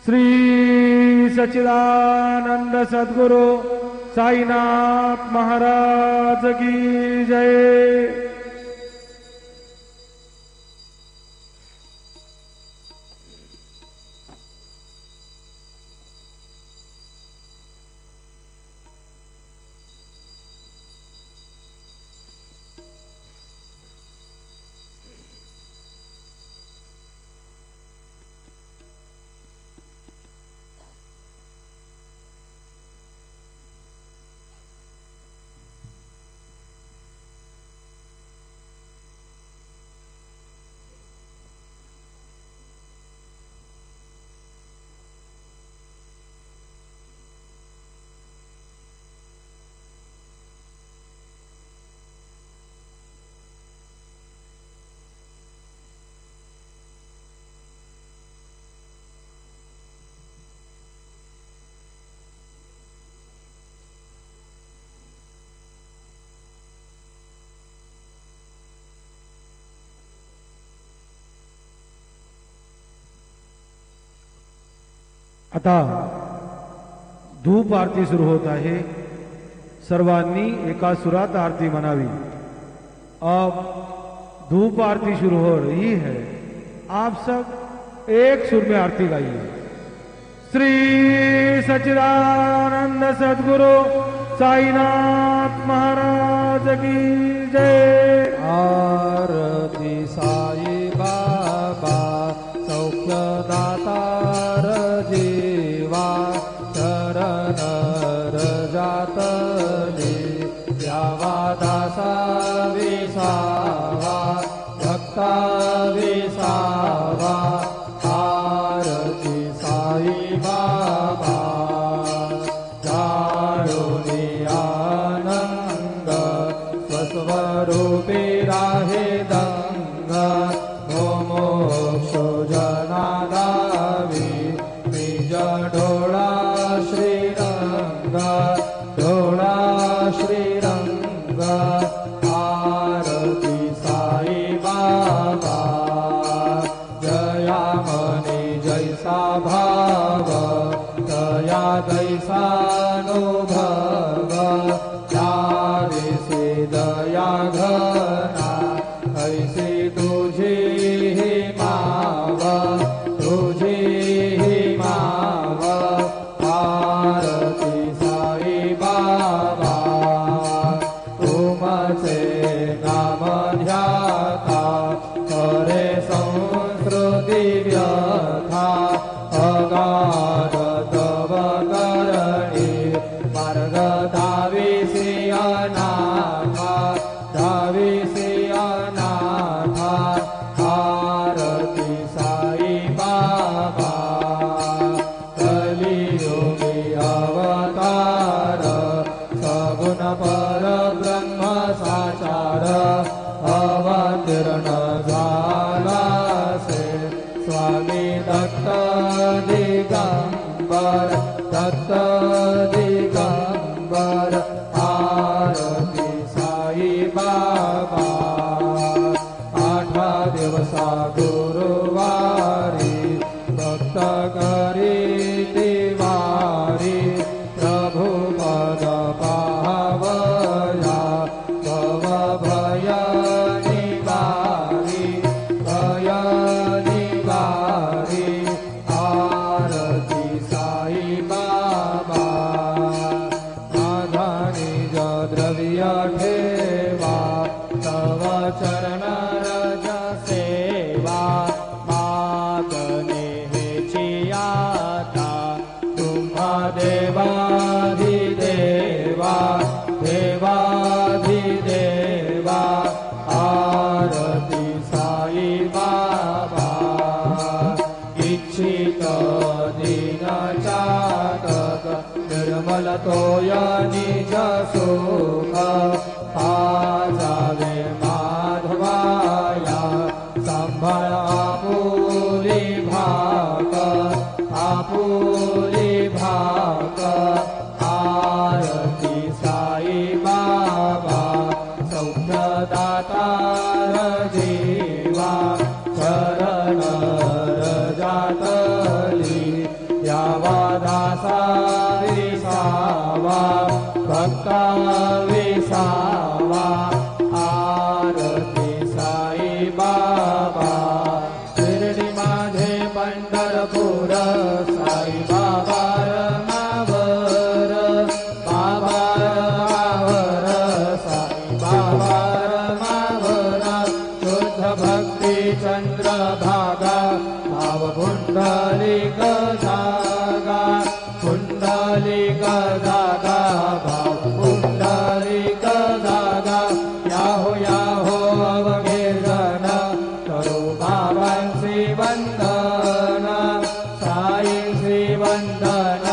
श्री सच्चिदानंद सद्गुरु साईनाथ महाराज की जय। आता धूप आरती सुरू होत आहे। सर्वांनी एका सुरात आरती म्हणावी। अब धूप आरती शुरू हो रही है, आप सब एक सुर में आरती गाइए। श्री सच्चिदानंद सद्गुरु साईनाथ महाराज की जय। आरती साई बाबा सौख्यदाता जीवा शरण रजातले द्यावा दासा विसावा भक्ता विसावा। आरती साई बाबा जाळोनी आनंद स्वस्वरूपी राहे दंग मोक्ष जनादावी निज ढोळा श्रीरंग ढोळा श्रीरंग। आरती साई बाबा जया मनी जैसा भाव दया दैसानुभव यादिसे दया घना ऐसे तुझे ही माव तुझे ही माव। आरती साई बाबा तुमचे नाम ध्याता करे संस्कृती व्यथा अगाध तव करणी मार्ग धाविसी अनाथा धाविसी अनाथा। आरती साई बाबा कलियुगी अवतार सगुण पर ब्रह्म साचार अवतीर्ण झाला से स्वामी दत्त दिगंबर दत्त दिगंबर। आरती साई बाबा आठा दिवसा गुरुवारी भक्त करी दिवारी प्रभु पद पावया भव भय निवारी भय निवारी। आरती साई बाबा माझा निज द्रव्य ठेवा तव चरण रज सेवा मागणे हेची आता तुम्हा देवाधिदेवा देवाधिदेवा। आरती साई बाबा इच्छित दीन चातक निर्मल तोय निज सुख पाजावे माधवाया संभाळ आपुली भाक आपुली भाक। आरती साई बाबा सौख्यदाता जीवा शरण रजातली चंद्रभागा भावपुंडलिक जागा पुंडलिक जागा भावपुंडलिक जागा याहो याहो अवघेजन करो बाबांची वंदन साईंची वंदन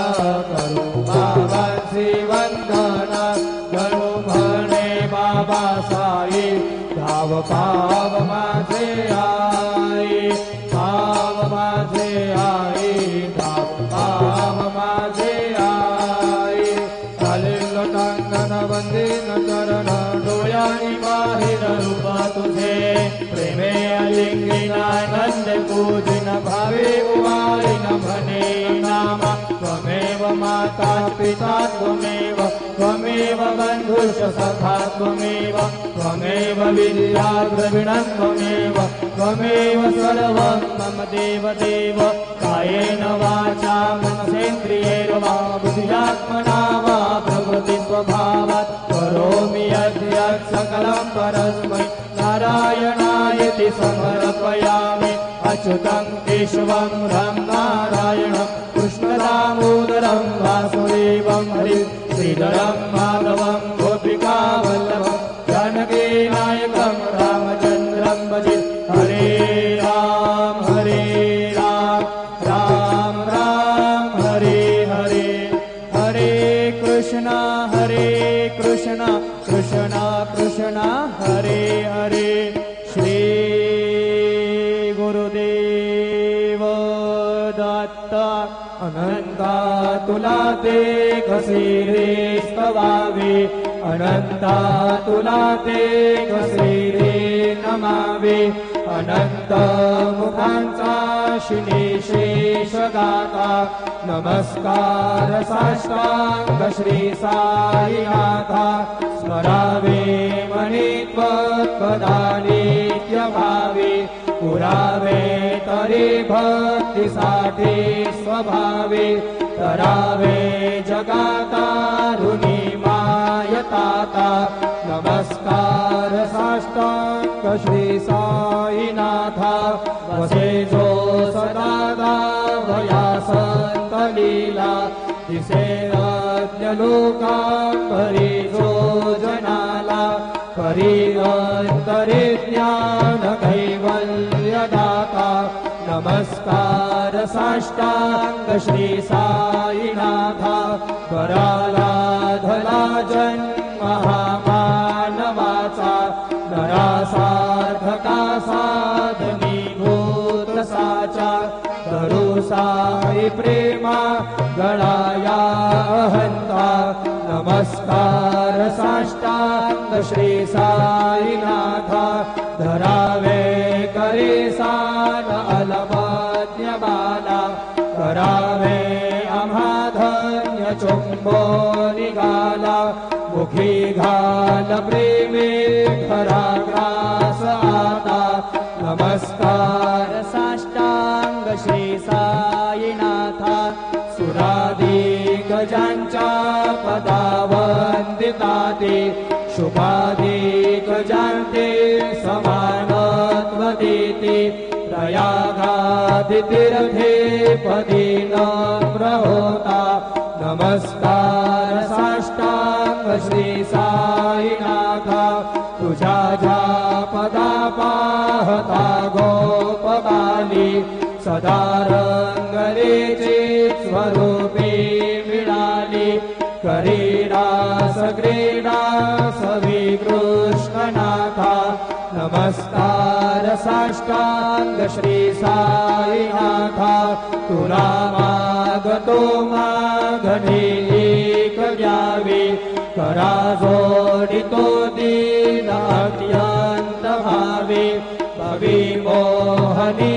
करो बाबांची वंदन करो म्हणे बाबा साई धाव पाव माझे आई पाव माझे आई धाव पाव माझे आई चालेल टांगण वंदीन चरण डोळ्यानी बाहेर रूप तुझे प्रेमे अलिंगिनानंद पूजिन भावे उवाळीन म्हणे नामा त्वमेव माता पिता त्वमेव बंधुश्च सखा त्वमेव विद्या द्रविणं त्वमेव सर्वं मम देव कायेन वाचा मनसेन्द्रियैर्वा बुद्ध्यात्मना वा प्रकृति स्वभावात् करोमि यद्यत् सकलं परस्मै नारायणायति समर्पयामि अच्युतं केशवं रं नारायणं कृष्णदामोदरं वासुदेवं हरिं श्रीधरं माधवं गोपिकावल्लभं जानकीनायकं रामचन्द्रं भजे हरे राम राम राम हरे हरे हरे कृष्णा कृष्णा कृष्णा हरे हरे श्री गुरुदेव दत्त अनंता तुला ते कसे रे स्तवावे अनंता तुला ते कसे रे नमावे अनंत मुखांचा शिनेशेष गाता नमस्कार साष्टांग श्री साईनाथा स्मरावे मनी त्वत्पदानित्य भावे पुरावे तरी भक्तीसाठी स्वभावे तरावे जगातारुणी मायताता नमस्कार साष्टांग श्री साईनाथा वसे जो सदा भया संत लीला दिसे लोकांबरी जो जनाला करी अंतरे ज्ञान कैवल्यदाता नमस्कार साष्टांग श्री साईनाथा कराला धला जन्म महामानवाचा नरासार्थका साधनीभूत साचा धरू साई प्रेमा गळाया अहंता नमस्कार साष्टांग श्री साईनाथा धरावे करे सान अलमध्य बाला करावे आम्हा धन्य चुंबो निघाला मुखी घाल प्रेमे खरा ग्रास आता नमस्कार साष्टांग श्री साईनाथा सुरादी गजांच्या पदावंदिताते शुभादी गजांते समानत्व देते प्रयागादितीर्थे पदी नम्र होता नमस्कार साष्टांग श्री साईनाथा तुझ्या ज्या पदा पाहता गोपबाली सदा रंगरेचे स्वरूपे मिळाली करी रास क्रीडा सवी कृष्णनाथा नमस्कार साष्टांग श्री साईनाथा तुला मागतो मागणे एक द्यावे करा जोडितो दीन अत्यंत भावे भवी मोहनी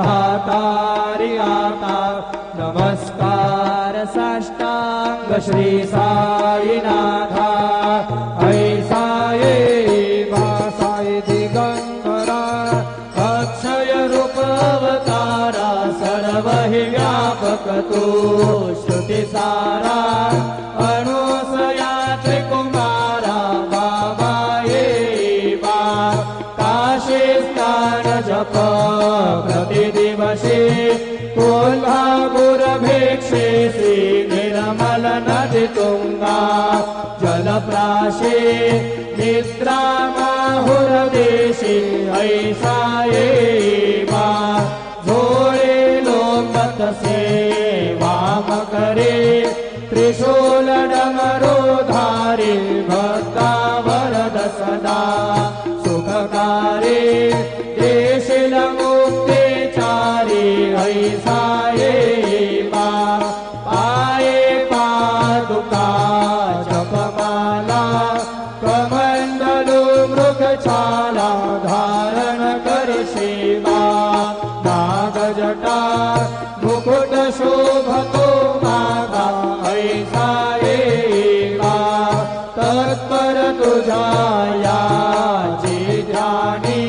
राजहातारी आता नमस्कार साष्टांग श्री साईनाथा ऐसा ये साई दिगंबरा अक्षय रूप अवतारा सर्व हि व्यापक तू श्रुती सारा अनुसयाचे कुमारा बाबा ये बा काशी स्थान जप प्रतिदिवसे कोल्हापुरभिक्षेसि निर्मलनदीतुङ्गा जलप्राशे निद्रामाहुरदेशे ऐसा एवा झोळे लोकतसे वामकरे त्रिशूलडमरोधारे भक्ता वरद सदा सुखकारे देशिलमुक्ते चारे ऐसा एवा पाये पादुका जपमाला कमण्डलु मृगछाला धारण कर सेवा नागजटा मुकुट शोभतो मागा ऐसा एवा तत्पर तुझाया जे ध्यानी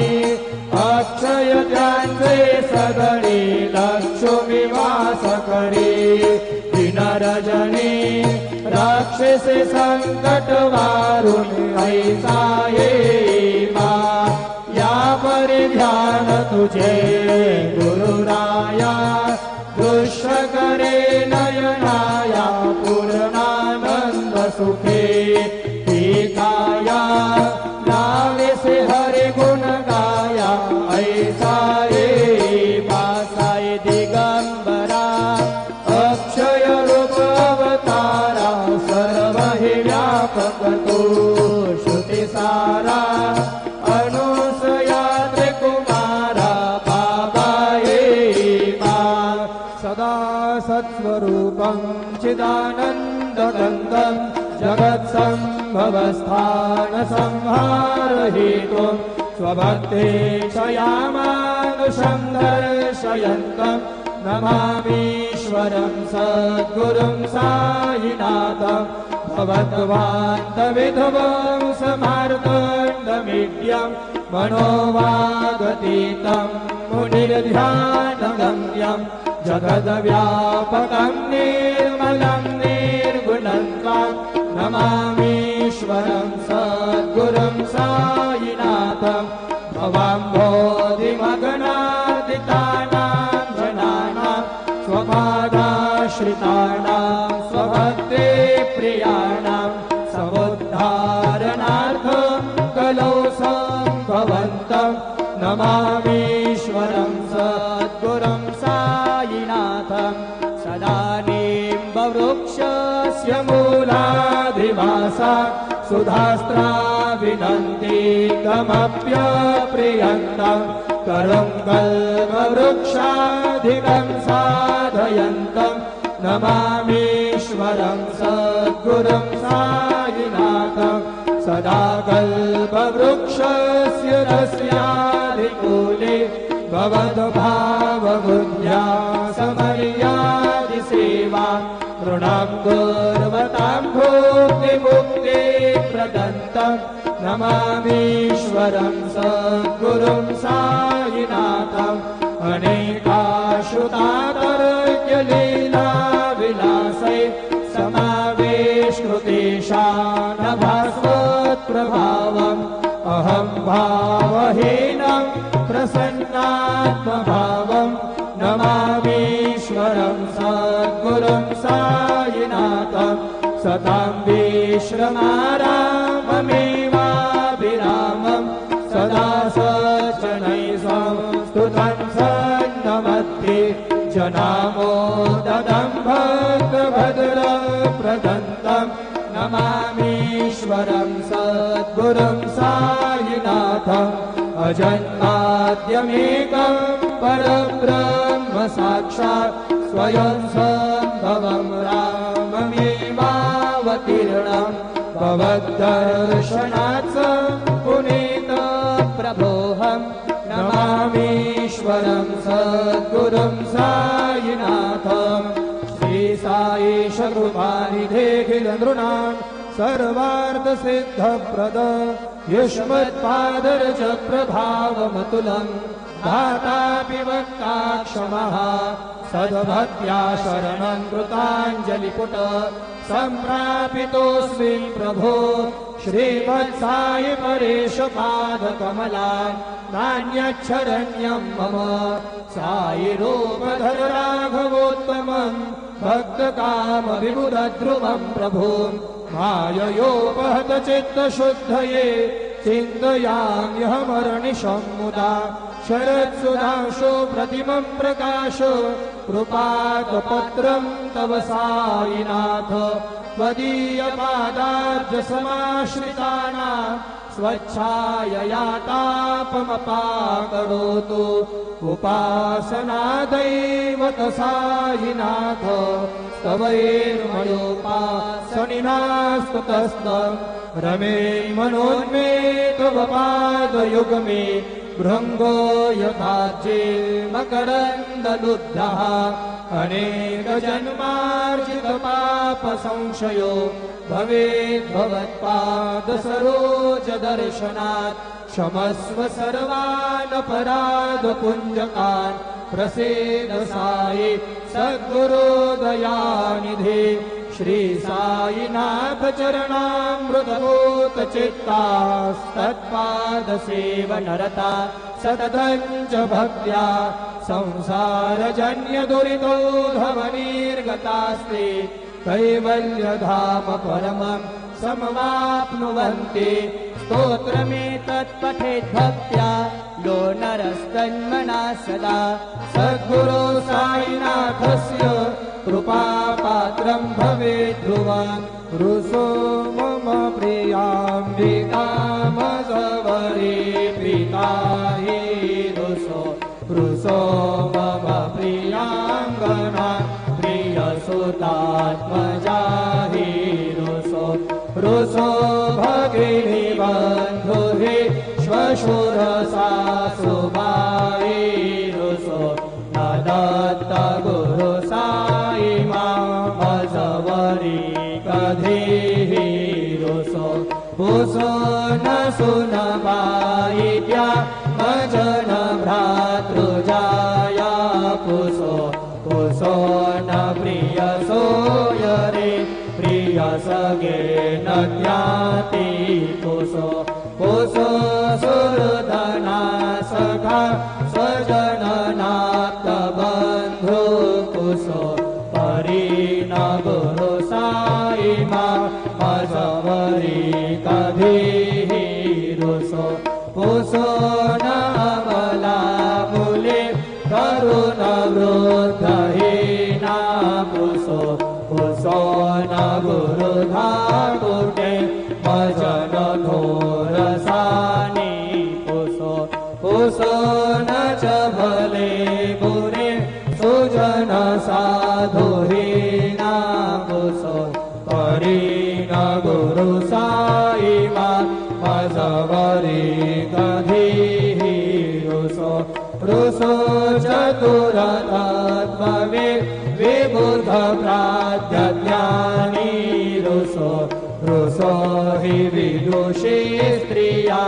अक्षय त्यांचे सगळे लक्ष्मी वास करे दिनरजनी राक्षसे संकट वारुण ऐसा एवा या परि ध्यान तुझे गुरुराया दृश्य करे नयनाया पूर्णानंद सुखे काया लावेसे हरि गुण गाया ऐसा एवा साई दिगंबरा अक्षय रूप अवतारा सर्व हि व्यापक तू श्रुति सारा अनुसया त्रिकुमारा बाबा एवा सदा सत्स्वरूपं चिदानन्दगन्धं जगत्सम्भवस्थान संहारहेतुं स्वभक्तेक्षयामानुषं दर्शयन्तं नमामीश्वरं सद्गुरुं साईनाथं भवद्वान्तविधवं समार्तण्डमीड्यं मनोवागतीतं मुनिर्ध्यानगम्यं जगद्व्यापकं निर्मलं निर्गुणं त्वां नमामीश्वरं सद्गुरुं साईनाथं भवाम्भोधिमग्नादितानां जनानां स्वपादाश्रितानां स्वभक्ते प्रियाणां समुद्धारणार्थं कलौ सम्भवन्तं नमामीश्वरं सद्गुरुं साईनाथं सदा निम्बवृक्षस्य मूलाधिवासा सुधास्त्राविनन्ति तमप्यप्रियन्तं करं कल्पवृक्षाधिकं साधयन्तं नमामीश्वरं सद्गुरुं साईनाथं सदा कल्पवृक्षस्य रस्याधिकूले भवद्भावबुद्ध्या समर्यादिसेवा तृणां कुर्वतां भुक्तिमुक्ति प्रदन्तं नमामीश्वरं सद्गुरुं साईनाथं अनेकाश्रुतातर्क्यलीलाविलासै समावेशकृतेशानभास्वत्प्रभावम् अहं भावहीनं प्रसन्नात्मभावं नमामीश्वरं सद्गुरुं साईनाथं सतां विश्रमाराममेवाभिरामं सदा सज्जनैः संस्तुतं सन्नमत्ते जनामोददं भक्तभद्रप्रदन्तं नमामीश्वरं सद्गुरुं साईनाथम् अजन्माद्यमेकं परब्रह्म साक्षात् स्वयं सम्भवं राममेवावतीर्णं भवद्दर्शनात् पुनीतप्रभोऽहं नमामीश्वरं सद्गुरुं साईनाथम् श्रीसाईश कृपानिधेऽखिलनृणां सर्वार्थसिद्धप्रद युष्मत्पादरज प्रभावमतुलं धातापि वक्ता क्षमः सद्भक्त्या शरणं कृताञ्जलिपुट सम्प्रापितोऽस्मि प्रभो श्रीमत्साई परेश पादकमला नान्यच्छरण्यं मम साई रूपधर राघवोत्तमं भक्तकाम विबुधध्रुवं प्रभुं माययोपहत चित्तशुद्धये चिन्तयाम्यहमर्निशं मुदा शरत्सुधांशो प्रतिमं प्रकाश कृपाकपत्रं तव साईनाथ त्वदीयपादाब्जसमाश्रितानां स्वच्छायया तापमपाकरोतु उपासनादैवत साईनाथ स्तवैर्मयोपासनिनास्तुतस्तं रमे मनोन्मे तव पादयुग्मे भृङ्गो यथाज्ये मकरन्दलुब्धः अनेकजन्मार्जितपापसंशयो भवेद्भवत्पादसरोजदर्शनात् क्षमस्व सर्वानपराधपुञ्जकान् प्रसीद साई सद्गुरुदयानिधे श्री साईनाथ चरणामृतभूत चित्तास्तत्पादसेवनरता सततं च भक्त्या संसारजन्यदुरितोधवनिर्गतास्ते कैवल्यधाम परमं समवाप्नुवन्ति स्तोत्रमेतत्पठेद्भक्त्या यो नरस्तन्मना सदा सद्गुरो साईनाथस्य कृपापात्रं भवेत् ध्रुवं रुसो मम प्रियाम्बिकामसवरे प्रीता हि रुसो मम प्रियाङ्गना प्रियसुतात्मजा हि रुसो भगिनी बन्धुहि श्वशुरसासुबाई रुसो न दत्त गुरु साई मामसवरी कधीहि रुसो न सुनबाईत्या भजन भ्रातृजाया पुसो न प्रिय सोयरे प्रिय सगे न ज्ञाति पुसो सुरधना सखा स्वजननाप्त बन्धु पुसो परिण गुरु साई मामसवरी कधीहि रुसो न अबला मूले करुण वृद्धहीना पुसो न गुरुधाकुटे भजन घोरसानि पुसो न च भले गुरे सुजन साधुहीना पुसो परिण गुरु साई मामसवरी कधीहि रुसो चतुरतत्त्ववे विबुध प्राज्ञानी रुसो हि विदुषी स्त्रिया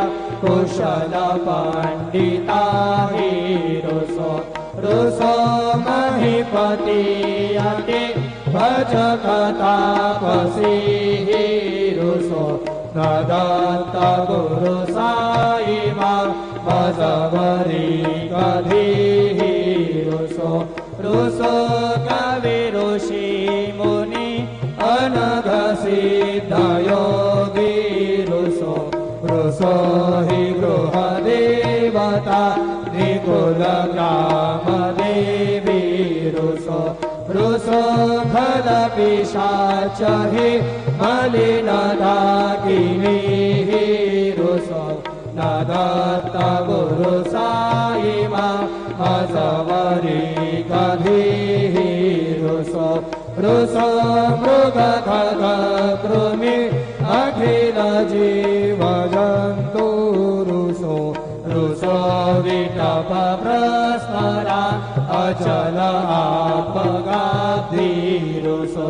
कुशल पंडिता हि रुसो महीपति अति भजकतापसी हि रुसो न दत्त गुरु साई मामसवरी कधीहि रुसो कवि ऋषि मुनि अनघ सिद्धयोगी रुसो हि गृहदेवता निकुल ग्राम देवी रुसो खल पिशाच हि मलिनदाकिनी रुसो न दत्त गुरु साई मामसवरी कधीहि रुसो मृग खग कृमि अखिल जीव जन्तु रुसो विटप प्रस्मरा अचल आपगाब्धि रुसो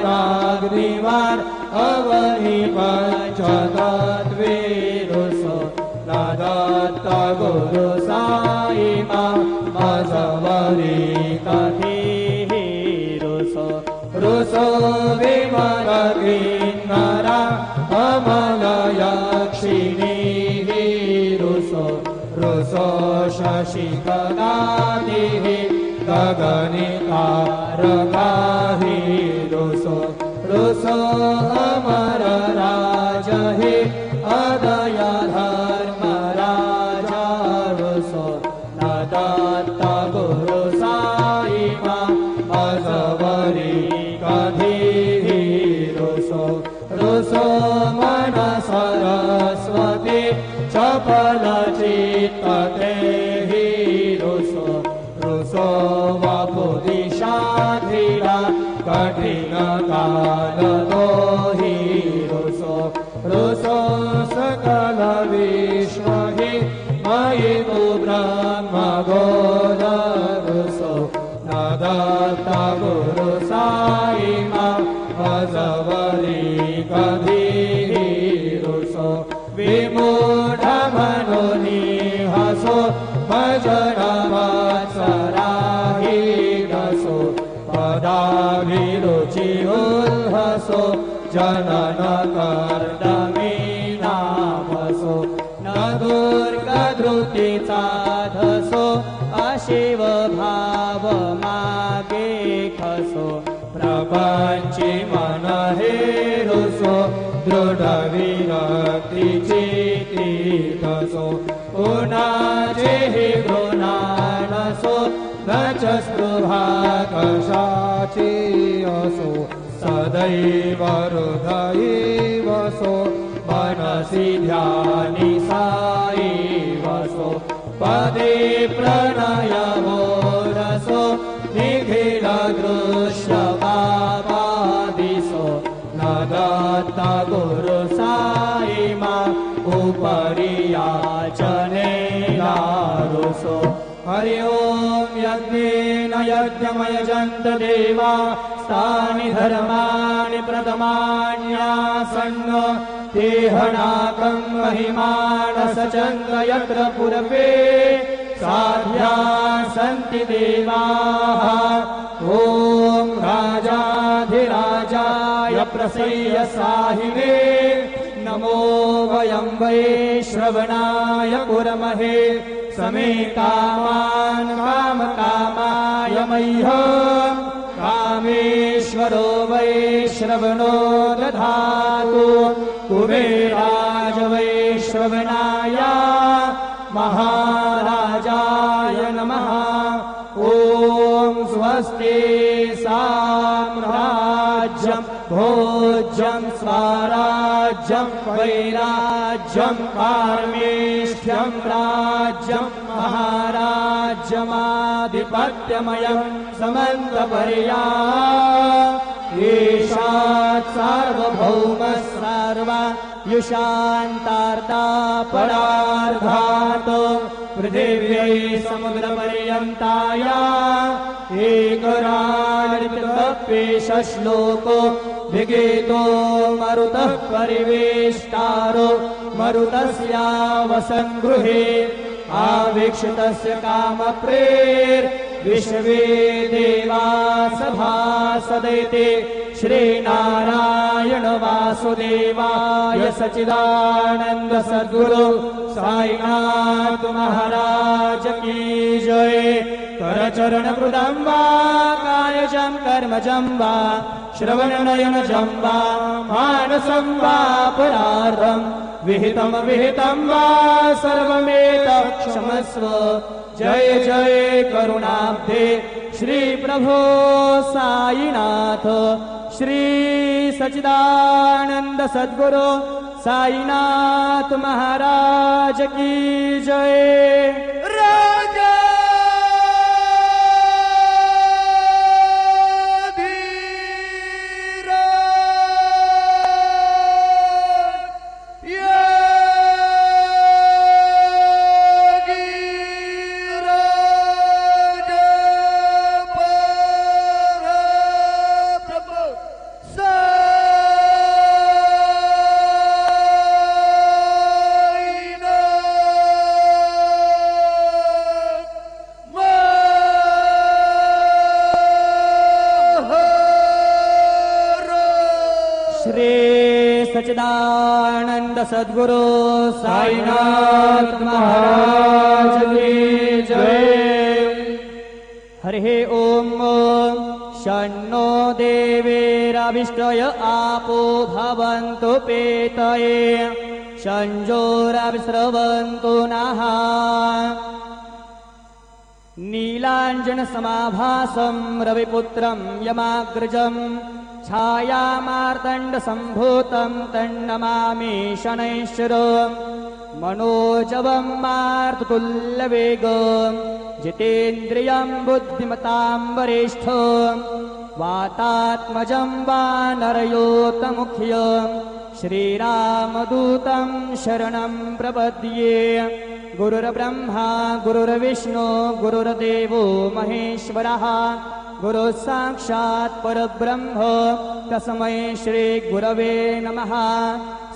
खपवनाग्निवार अवनि पंचतत्वे रुसो न दत्त गुरु साई मामसवरी कधीहि रुसो विमल कीर्ण रुसो शशिकलादिः गगनितारकाहि रुसो रुसो अमर राजहि अदय धर्मराजा रुसो न दत्त गुरु साई अजवरी कधीः रुसो रुसो मन सरस्वती चपल चित्तते रुसो रुसो वपुदिशाधीरा कठिन काल दोहि रुसो रुसो सकल विश्व हि मयि तु ब्रह्म गोद रुसो न दत्त गुरु साई अजवरी कधीः रुसो विमूढ मनोनिहसो भजन वत्सराहि रसो पदाभिरुचि उल्हसो जनन कर्दमीनाभसो न दुर्गधृति साधसो अशिव भाव मागे खसो प्रपंची मन हेरुसो दृढ विरक्ति चितितसो पुनाचे गृणानसो न च स्पृहा कशाची असो सदैव हृदयेवसो मनसि ध्यानि साईवसो पदे प्रणयमो रसो निखिल दृश्य पापादिसो न दत्त गुरु साई उपरि याचने लारुसो हरि ओम यज्ञेन यज्ञमयजन्त देवा स्थानि धर्माणि प्रथमान्यासन्न तेहनाकं महिमानसचन्द यत्र पूर्वे साध्या सन्ति देवाः ॐ राजाधिराजाय प्रसीय साहिने नमो वयं वै श्रवणाय कुर्महे समे कामान् कामकामाय मह्यं कामेश्वरो वै श्रवणो दधातु कुबेराज वै श्रवणाय महाराजाय नमः ॐ स्वस्ति साम्राज्यं भोज्यं स्वराज्यं वैराज्यं पारमेष्ठ्यं राज्यं महाराज्यमाधिपत्यमयं समन्तपर्या ईशात् सार्वभौमः सर्वा युषान्तार्ता परार्धात् पृथिव्यै समुद्रपर्यन्ताया एकराजपितपेशश्लोको विगीतो मरुतः परिवेष्टारो मरुतस्यावसङ्गृहे आवीक्षितस्य कामप्रेर्विश्वे देवा सभासदेते श्रीनारायण वासुदेवाय सच्चिदानंद सद्गुरु साईनाथ महाराज की जय। करचरण कृतं वा कायजं कर्मजं वा श्रवणनयनजं वा मानसं वा परार्धं विहितं वा सर्वमेतत् क्षमस्व। जय जय करुणाब्धे श्री प्रभो साईनाथ श्री सच्चिदानंद सद्गुरु साईनाथ महाराज की जय। राजा सच्चिदानंद सद्गुरु साईनाथ महाराज की जय। हरिः ओम। शन्नो देवेरविष्टय आपो भवन्तु पेतये शंजोरविस्रवन्तु नः। नीलाञ्जनसमाभासं रविपुत्रं यमाग्रजं छायामार्तण्डसम्भूतं तन्नमामि शनैश्वरम्। मनोजवं मारुततुल्यवेगं जितेन्द्रियं बुद्धिमतां वरिष्ठं वातात्मजं वानरयोतमुख्यं श्रीरामदूतं शरणं प्रपद्ये। गुरुर्ब्रह्मा गुरुर्विष्णु गुरुर्देवो महेश्वरः गुरुः साक्षात् परब्रह्म तस्मै श्री गुरवे नमः।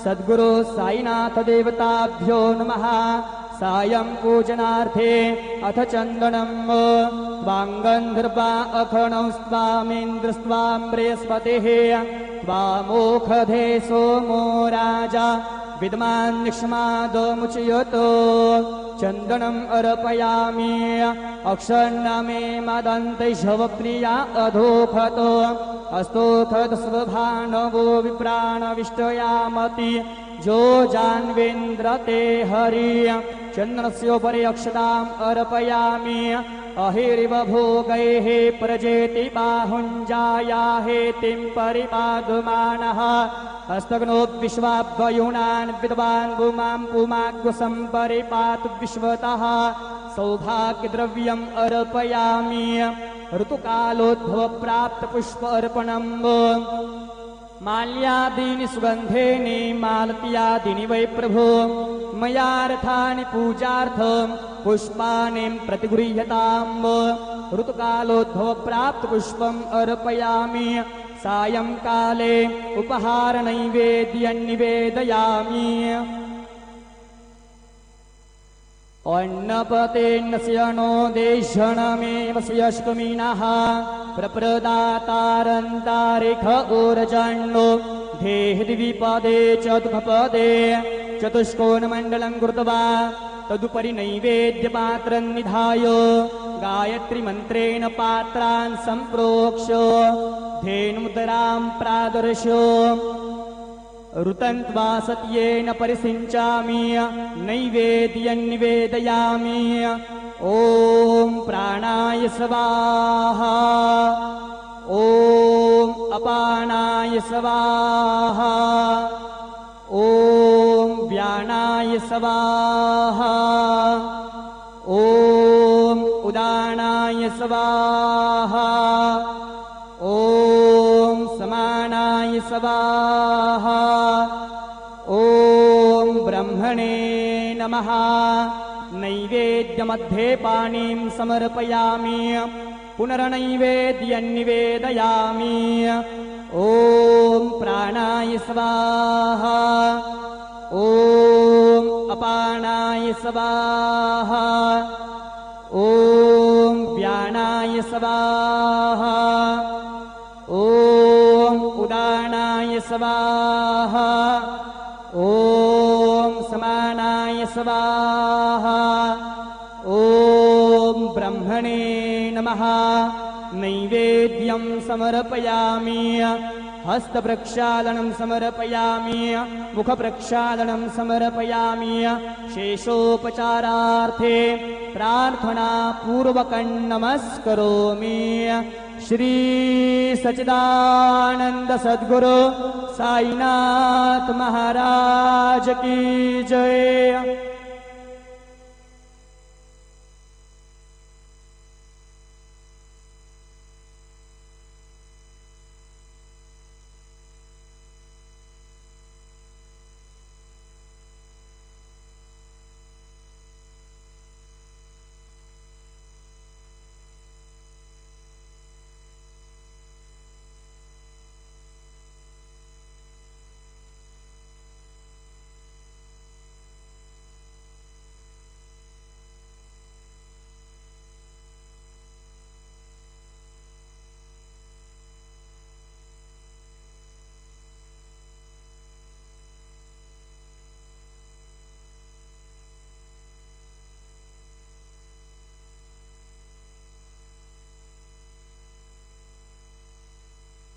सद्गुरु साईनाथ देवताभ्यो नमः। सायं पूजनार्थे अथ चन्दनं त्वाङ्गन्धर्वा अखणौ स्वामीन्द्रस्त्वां बृहस्पतिः त्वामोखधे सोमो राजा विद्मान्निक्ष्मादमुच्यतो। चन्दनम् अर्पयामि अक्षन्नमे मदन्तैषवप्रिया अधोखत अस्तोखत स्वभानवो विप्राणविष्टयामति जो जान्वेन्द्रते हरि। चन्दनस्योपरि अक्षताम् अर्पयामि अहिरिव भोगैः प्रजेति बाहुञ्जाया हेतिं परिपादमानः। हस्तग्नो विश्वाभ्वयुनान् विद्वान् भूमां पुमाग्वसम्परिपातु विश्वतः। सौभाग्यद्रव्यम् अर्पयामि ऋतुकालोद्भव प्राप्त पुष्प अर्पणम्। माल्यादीनि सुगन्धेनि मालत्यादीनि वै प्रभो मयार्थानि पूजार्थं पुष्पाणि प्रतिगृह्यताम्। ऋतुकालोद्भव प्राप्त पुष्पम् अर्पयामि सायंकाले उपहार नैवेद्यं निवेदयामि। अन्नपतेन्नस्यनो देशणमेव स्यष्कमिनः प्रप्रदातारन्तारिख ऊर्जन्नो धेहि द्विपदे चतुःपदे चतुष्कोणमण्डलं कृत्वा तदुपरि नैवेद्यपात्रं निधाय गायत्रीमन्त्रेण पात्रान् सम्प्रोक्ष्य धेनुमुद्रां प्रादर्श्य ऋतन्त्वा सत्येन परिसिञ्चामि नैवेद्यं निवेदयामि। ॐ प्राणाय स्वाहा ॐ अपानाय स्वाहा ॐ व्यानाय स्वाहा ॐ उदानाय स्वाहा ॐ समानाय स्वाहा ॐ ब्रह्मणे नमः। नैवेद्यमध्ये पाणिं समर्पयामि पुनर्नैवेद्यं निवेदयामि। ॐ प्राणाय स्वाहा ॐ अपानाय स्वाहा ॐ व्यानाय स्वाहा ॐ उदानाय स्वाहा ॐ समानाय स्वाहा ॐ ब्रह्मणे नमः। नैवेद्यं समर्पयामि हस्तप्रक्षालनं समर्पयामि मुखप्रक्षालनं समर्पयामि। शेषोपचारार्थे प्रार्थनापूर्वकं नमस्करोमि। श्री सच्चिदानंद सद्गुरु साईनाथ महाराज की जय।